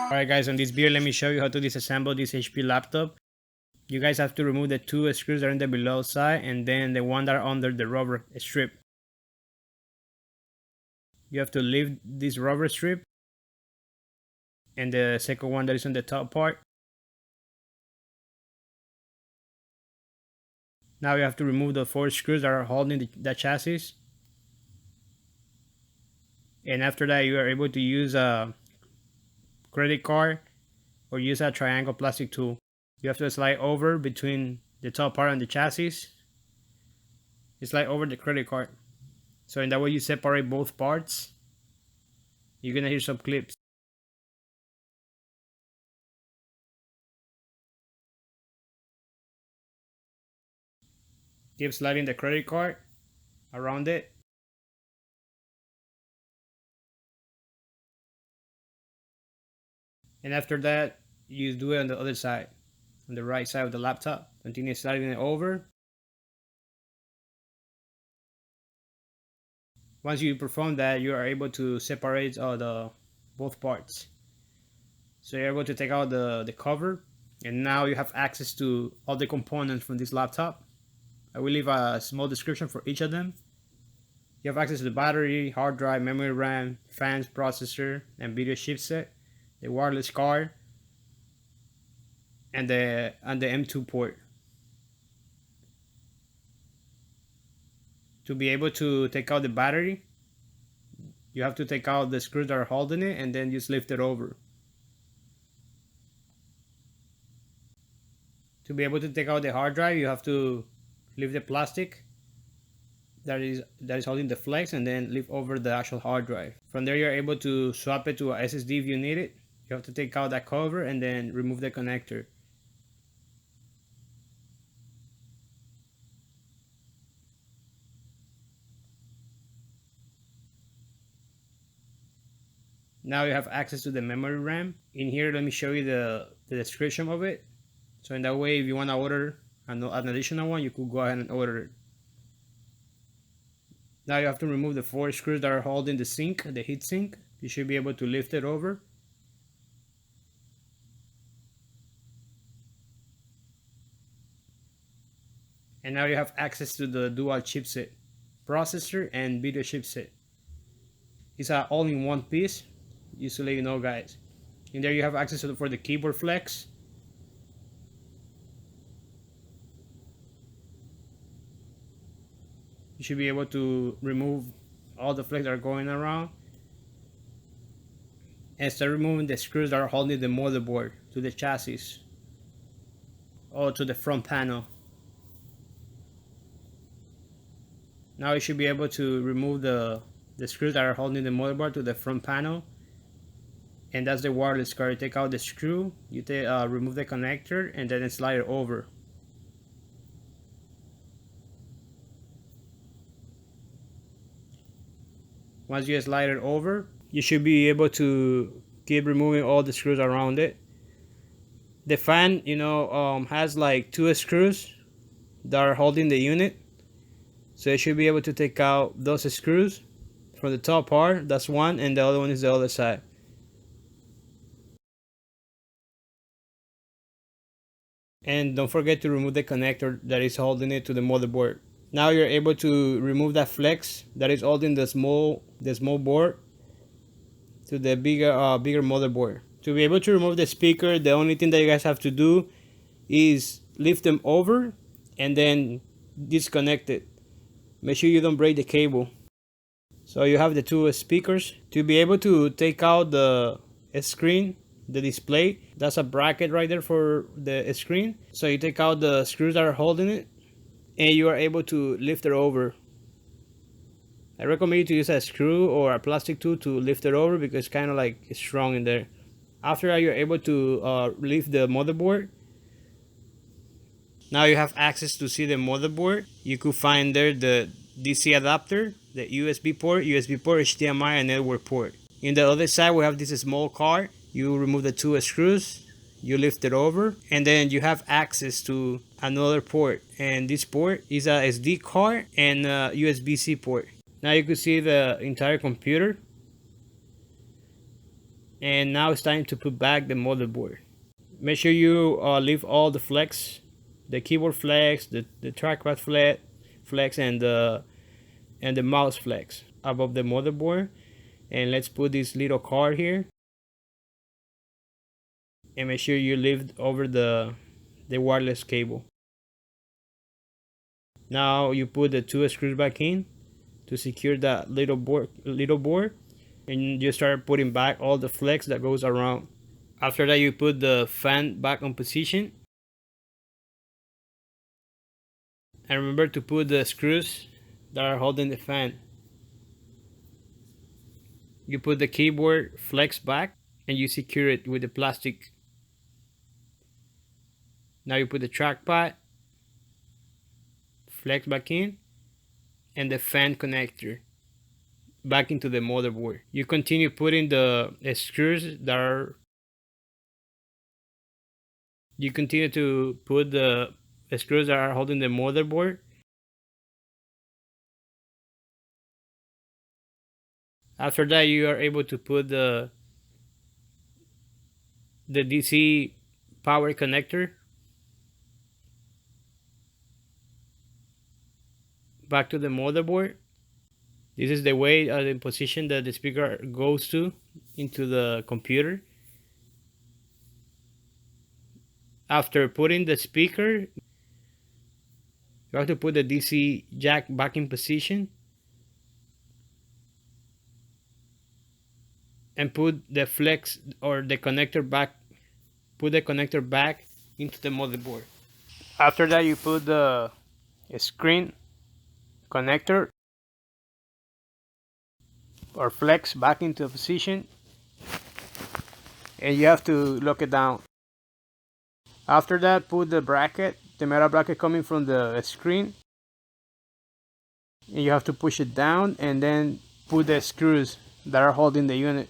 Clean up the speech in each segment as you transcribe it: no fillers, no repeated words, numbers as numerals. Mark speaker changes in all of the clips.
Speaker 1: Alright guys, on this video let me show you how to disassemble this HP laptop. You guys have to remove the two screws that are in the below side and then the one that are under the rubber strip. You have to leave this rubber strip and the second one that is on the top part. Now you have to remove the four screws that are holding the chassis. And after that you are able to use a credit card or use a triangle plastic tool. You have to slide over between the top part and the chassis. You slide over the credit card. So in that way you separate both parts. You're gonna hear some clips. Keep sliding the credit card around it. And after that, you do it on the other side, on the right side of the laptop. Continue sliding it over. Once you perform that, you are able to separate both parts. So you're able to take out the cover, and now you have access to all the components from this laptop. I will leave a small description for each of them. You have access to the battery, hard drive, memory RAM, fans, processor, and video chipset, the wireless card, and the M2 port. To be able to take out the battery, you have to take out the screws that are holding it and then just lift it over. To be able to take out the hard drive, you have to lift the plastic that is holding the flex and then lift over the actual hard drive. From there you're able to swap it to a SSD if you need it. You have to take out that cover and then remove the connector. Now you have access to the memory RAM. In here, let me show you the description of it. So in that way, if you want to order an additional one, you could go ahead and order it. Now you have to remove the four screws that are holding the sink, the heat sink. You should be able to lift it over. And now you have access to the dual chipset, processor and video chipset. It's an all-in-one piece, just to let you know, guys. In there you have access to for the keyboard flex. You should be able to remove all the flex that are going around and start removing the screws that are holding the motherboard to the chassis or to the front panel. Now you should be able to remove the screws that are holding the motherboard to the front panel, and that's the wireless card. You take out the screw, you remove the connector, and then slide it over. Once you slide it over, you should be able to keep removing all the screws around it. The fan, has like two screws that are holding the unit. So you should be able to take out those screws from the top part. That's one, and the other one is the other side. And don't forget to remove the connector that is holding it to the motherboard. Now you're able to remove that flex that is holding the small board to the bigger motherboard. To be able to remove the speaker, the only thing that you guys have to do is lift them over and then disconnect it. Make sure you don't break the cable. So you have the two speakers. To be able to take out the screen, the display, that's a bracket right there for the screen. So you take out the screws that are holding it and you are able to lift it over. I recommend you to use a screw or a plastic tool to lift it over because it's kind of like strong in there. After that, you're able to lift the motherboard. Now you have access to see the motherboard. You could find there the DC adapter, the USB port, HDMI, and network port. In the other side, we have this small card. You remove the two screws, you lift it over, and then you have access to another port. And this port is a SD card and a USB-C port. Now you can see the entire computer. And now it's time to put back the motherboard. Make sure you leave all the flex, the keyboard flex, the trackpad flex, and the mouse flex above the motherboard. And let's put this little card here, and make sure you leave over the wireless cable. Now you put the two screws back in to secure that little board, and you start putting back all the flex that goes around. After that, you put the fan back on position, and remember to put the screws that are holding the fan. You put the keyboard flex back and you secure it with the plastic. Now you put the trackpad flex back in and the fan connector back into the motherboard. You continue putting the screws that are you continue to put the screws that are holding the motherboard. After that, you are able to put the DC power connector back to the motherboard. This is the way, the position that the speaker goes to into the computer. After putting the speaker, you have to put the DC jack back in position and put the flex or the connector back. Put the connector back into the motherboard. After that, you put the screen connector or flex back into position, and you have to lock it down. After that, put the bracket, the metal bracket coming from the screen, and you have to push it down and then put the screws that are holding the unit.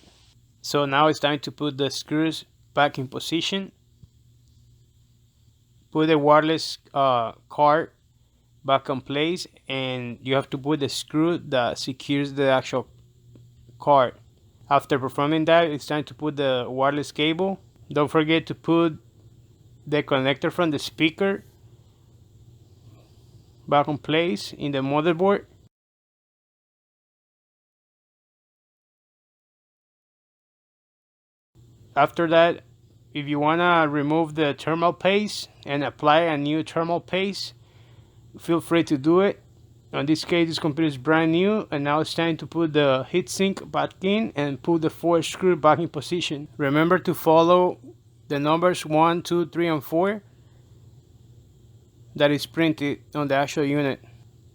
Speaker 1: So now it's time to put the screws back in position. Put the wireless card back in place, and you have to put the screw that secures the actual card. After performing that, it's time to put the wireless cable. Don't forget to put the connector from the speaker back in place in the motherboard. After that, if you want to remove the thermal paste and apply a new thermal paste, feel free to do it. In this case, this computer is brand new, and now it's time to put the heatsink back in and put the 4 screw back in position. Remember to follow the numbers 1, 2, 3, and 4 that is printed on the actual unit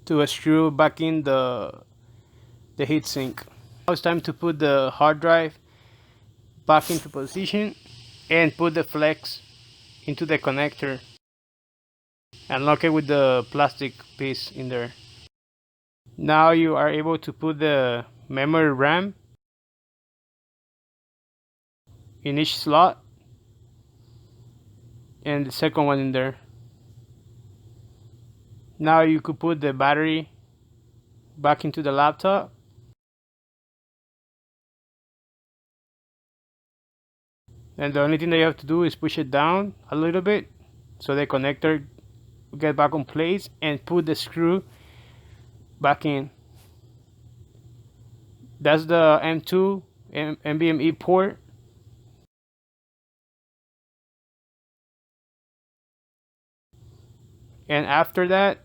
Speaker 1: to screw back in the heatsink. Now it's time to put the hard drive back into position and put the flex into the connector and lock it with the plastic piece in there. Now you are able to put the memory RAM in each slot and the second one in there. Now you could put the battery back into the laptop. And the only thing that you have to do is push it down a little bit so the connector get back in place and put the screw back in. That's the M2 NVMe port. And after that,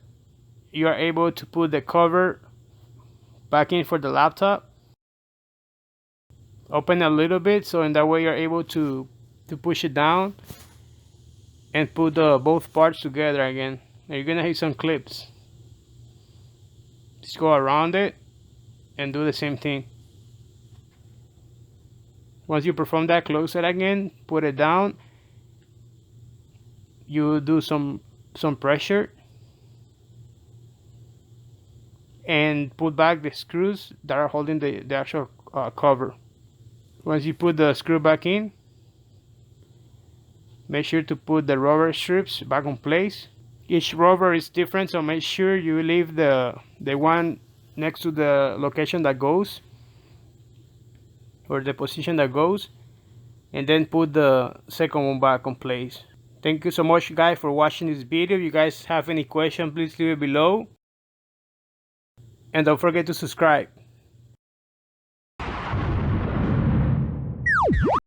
Speaker 1: you are able to put the cover back in for the laptop. Open a little bit, so in that way you're able to push it down and put both parts together again. Now you're gonna hit some clips. Just go around it and do the same thing. Once you perform that, close it again, put it down. You do some pressure and put back the screws that are holding the actual cover. Once you put the screw back in, make sure to put the rubber strips back in place. Each rubber is different, so make sure you leave the one next to the location that goes or the position that goes. and then put the second one back on place. Thank you so much guys for watching this video. If you guys have any question, please leave it below, and don't forget to subscribe.